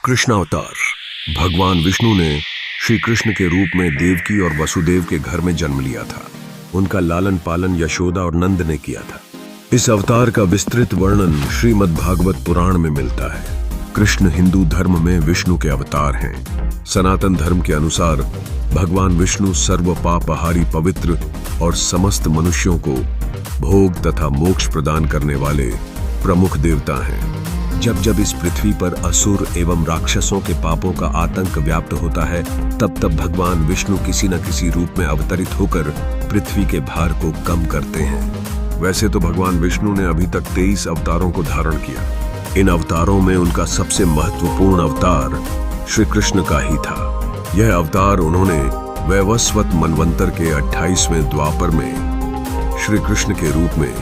कृष्णावतार। भगवान विष्णु ने श्री कृष्ण के रूप में देवकी और वसुदेव के घर में जन्म लिया था। उनका लालन पालन यशोदा और नंद ने किया था। इस अवतार का विस्तृत वर्णन श्रीमद् भागवत पुराण में मिलता है। कृष्ण हिंदू धर्म में विष्णु के अवतार हैं। सनातन धर्म के अनुसार भगवान विष्णु सर्व पापहारी पवित्र और समस्त मनुष्यों को भोग तथा मोक्ष प्रदान करने वाले प्रमुख देवता हैं। जब जब इस पृथ्वी पर असुर एवं राक्षसों के पापों का आतंक व्याप्त होता है, तब तब भगवान विष्णु किसी न किसी रूप में अवतरित होकर पृथ्वी के भार को कम करते हैं। वैसे तो भगवान विष्णु ने अभी तक 23 अवतारों को धारण किया। इन अवतारों में उनका सबसे महत्वपूर्ण अवतार श्री कृष्ण का ही था। यह अवतार उन्होंने वैवस्वत मनवंतर के 28वें द्वापर में श्री कृष्ण के रूप में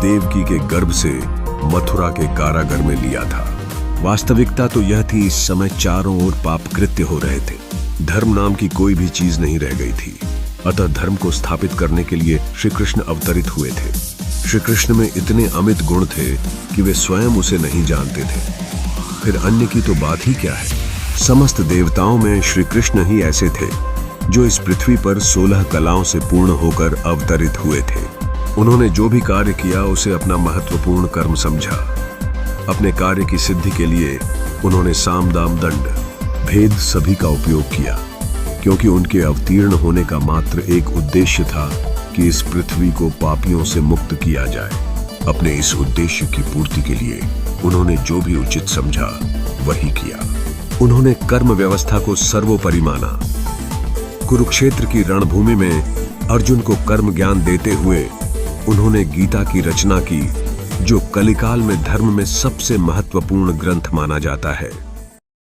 देवकी के गर्भ से मथुरा के कारागार में लिया था। वास्तविकता तो यह थी, इस समय चारों ओर पाप कृत्य हो रहे थे। धर्म नाम की कोई भी चीज नहीं रह गई थी। अतः धर्म को स्थापित करने के लिए श्री कृष्ण अवतरित हुए थे। श्री कृष्ण में इतने अमित गुण थे कि वे स्वयं उसे नहीं जानते थे। फिर अन्य की तो बात ही क्या है। समस्त देवताओं में श्री कृष्ण ही ऐसे थे जो इस पृथ्वी पर 16 कलाओं से पूर्ण होकर अवतरित हुए थे। उन्होंने जो भी कार्य किया उसे अपना महत्वपूर्ण कर्म समझा। अपने कार्य की सिद्धि के लिए उन्होंने साम दाम दंड भेद सभी का उपयोग किया, क्योंकि उनके अवतीर्ण होने का मात्र एक उद्देश्य था कि इस पृथ्वी को पापियों से मुक्त किया जाए। अपने इस उद्देश्य की पूर्ति के लिए उन्होंने जो भी उचित समझा वही किया। उन्होंने कर्म व्यवस्था को सर्वोपरि माना। कुरुक्षेत्र की रणभूमि में अर्जुन को कर्म ज्ञान देते हुए उन्होंने गीता की रचना की, जो कलिकाल में धर्म में सबसे महत्वपूर्ण ग्रंथ माना जाता है।